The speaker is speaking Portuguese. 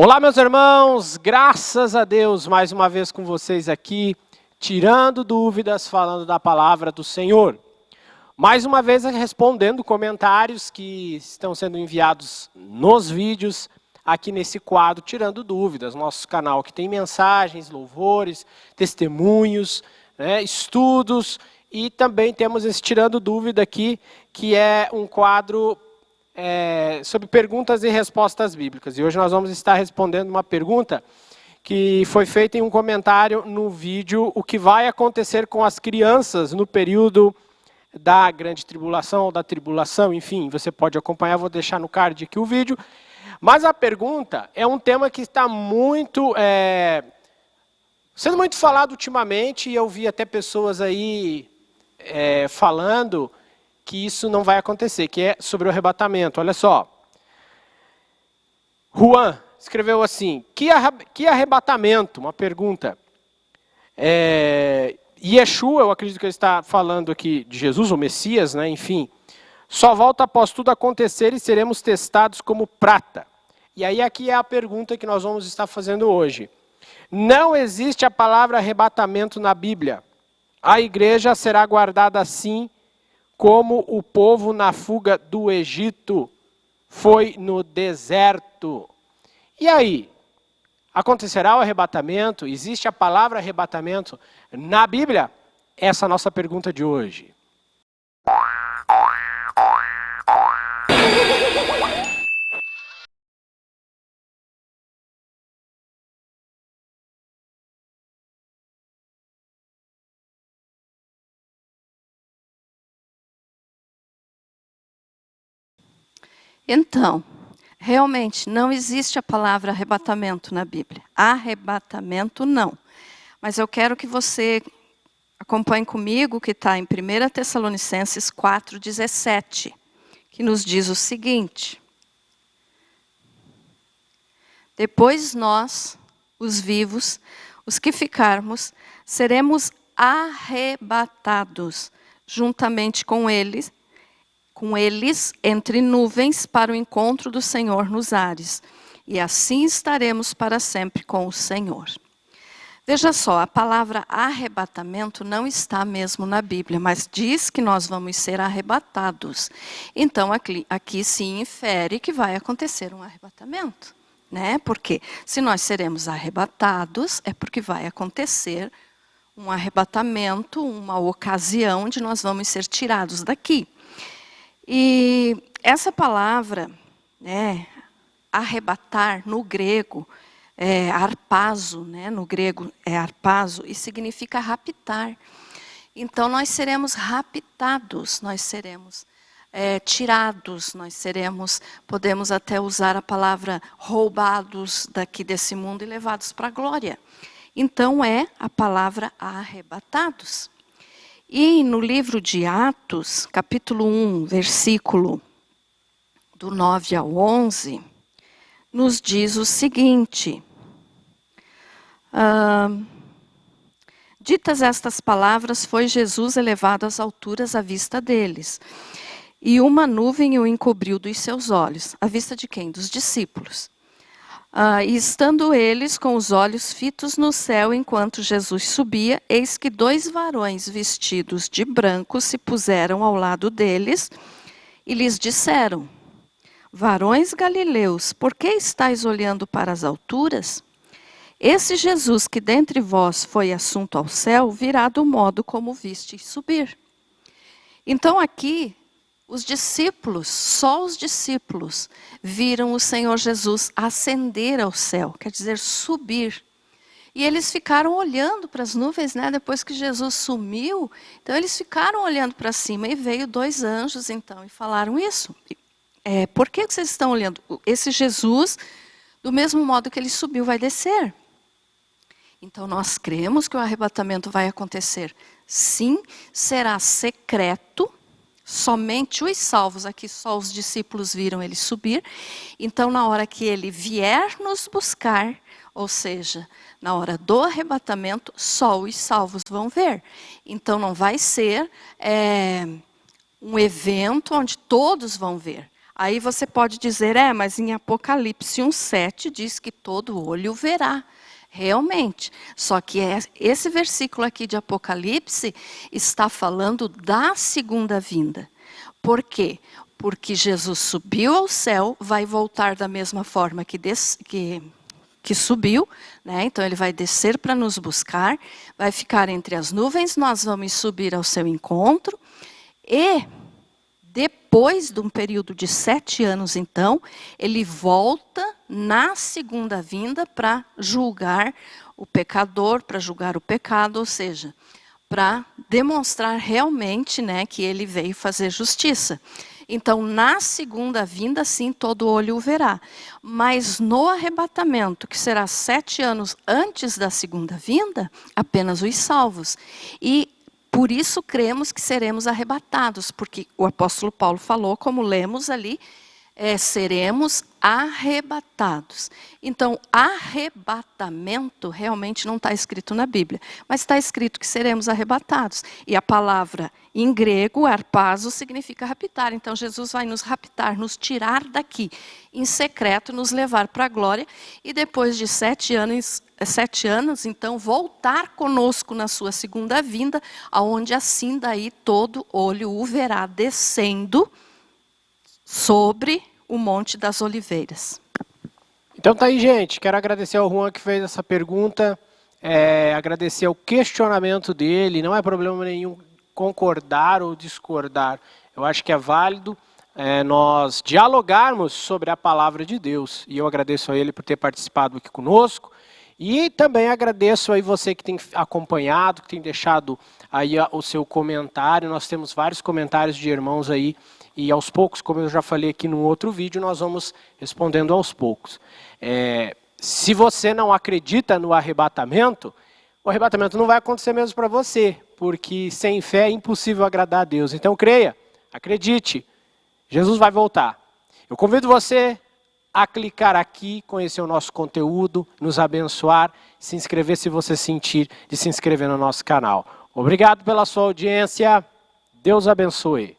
Olá, meus irmãos, graças a Deus, mais uma vez com vocês aqui, tirando dúvidas, falando da palavra do Senhor. Mais uma vez respondendo comentários que estão sendo enviados nos vídeos, aqui nesse quadro, tirando dúvidas. Nosso canal que tem mensagens, louvores, testemunhos, estudos, e também temos esse Tirando Dúvida aqui, que é um quadro sobre perguntas e respostas bíblicas. E hoje nós vamos estar respondendo uma pergunta que foi feita em um comentário no vídeo: o que vai acontecer com as crianças no período da grande tribulação ou da tribulação, enfim, você pode acompanhar, vou deixar no card aqui o vídeo. Mas a pergunta é um tema que está sendo muito falado ultimamente, e eu vi até pessoas aí falando que isso não vai acontecer, que é sobre o arrebatamento. Olha só. Juan escreveu assim: que arrebatamento? Uma pergunta. Yeshua, eu acredito que ele está falando aqui de Jesus, o Messias, enfim. Só volta após tudo acontecer e seremos testados como prata. E aí aqui é a pergunta que nós vamos estar fazendo hoje. Não existe a palavra arrebatamento na Bíblia. A igreja será guardada assim como o povo na fuga do Egito foi no deserto. E aí? Acontecerá o arrebatamento? Existe a palavra arrebatamento na Bíblia? Essa é a nossa pergunta de hoje. Então, realmente não existe a palavra arrebatamento na Bíblia. Arrebatamento não. Mas eu quero que você acompanhe comigo que está em 1 Tessalonicenses 4,17, que nos diz o seguinte: depois nós, os vivos, os que ficarmos, seremos arrebatados juntamente com eles entre nuvens para o encontro do Senhor nos ares. E assim estaremos para sempre com o Senhor. Veja só, a palavra arrebatamento não está mesmo na Bíblia, mas diz que nós vamos ser arrebatados. Então, aqui se infere que vai acontecer um arrebatamento, Porque se nós seremos arrebatados, é porque vai acontecer um arrebatamento, uma ocasião onde nós vamos ser tirados daqui. E essa palavra, arrebatar, no grego, é arpazo, no grego é arpazo, e significa raptar. Então, nós seremos raptados, nós seremos tirados, podemos até usar a palavra roubados daqui desse mundo e levados para a glória. Então, é a palavra arrebatados. E no livro de Atos, capítulo 1, versículo do 9 ao 11, nos diz o seguinte: ditas estas palavras, foi Jesus elevado às alturas à vista deles, e uma nuvem o encobriu dos seus olhos. À vista de quem? Dos discípulos. E estando eles com os olhos fitos no céu enquanto Jesus subia, eis que 2 varões vestidos de branco se puseram ao lado deles e lhes disseram: varões galileus, por que estáis olhando para as alturas? Esse Jesus que dentre vós foi assunto ao céu, virá do modo como vistes subir. Então aqui, os discípulos, só os discípulos, viram o Senhor Jesus ascender ao céu, quer dizer, subir. E eles ficaram olhando para as nuvens, depois que Jesus sumiu. Então eles ficaram olhando para cima e veio 2 anjos então e falaram isso. Por que vocês estão olhando? Esse Jesus, do mesmo modo que ele subiu, vai descer. Então nós cremos que o arrebatamento vai acontecer. Sim, será secreto. Somente os salvos, aqui só os discípulos viram ele subir. Então, na hora que ele vier nos buscar, ou seja, na hora do arrebatamento, só os salvos vão ver. Então, não vai ser um evento onde todos vão ver. Aí você pode dizer, mas em Apocalipse 1:7 diz que todo olho verá. Realmente. Só que esse versículo aqui de Apocalipse está falando da segunda vinda. Por quê? Porque Jesus subiu ao céu, vai voltar da mesma forma que subiu, né? Então ele vai descer para nos buscar, vai ficar entre as nuvens, nós vamos subir ao seu encontro, e depois de um período de 7 anos, então, ele volta na segunda vinda para julgar o pecador, para julgar o pecado, ou seja, para demonstrar realmente, né, que ele veio fazer justiça. Então, na segunda vinda, sim, todo olho o verá. Mas no arrebatamento, que será 7 anos antes da segunda vinda, apenas os salvos. E por isso cremos que seremos arrebatados, porque o apóstolo Paulo falou, como lemos ali, seremos arrebatados. Então, arrebatamento realmente não está escrito na Bíblia, mas está escrito que seremos arrebatados. E a palavra em grego, arpazo, significa raptar. Então, Jesus vai nos raptar, nos tirar daqui, em secreto, nos levar para a glória, e depois de 7 anos, então, voltar conosco na sua segunda vinda, aonde assim daí todo olho o verá descendo sobre o Monte das Oliveiras. Então tá aí, gente. Quero agradecer ao Juan que fez essa pergunta, agradecer ao questionamento dele. Não é problema nenhum concordar ou discordar. Eu acho que é válido nós dialogarmos sobre a palavra de Deus. E eu agradeço a ele por ter participado aqui conosco. E também agradeço aí você que tem acompanhado, que tem deixado aí o seu comentário. Nós temos vários comentários de irmãos aí. E aos poucos, como eu já falei aqui no outro vídeo, nós vamos respondendo aos poucos. Se você não acredita no arrebatamento, o arrebatamento não vai acontecer mesmo para você, porque sem fé é impossível agradar a Deus. Então creia, acredite, Jesus vai voltar. Eu convido você a clicar aqui, conhecer o nosso conteúdo, nos abençoar, se inscrever se você sentir de se inscrever no nosso canal. Obrigado pela sua audiência, Deus abençoe.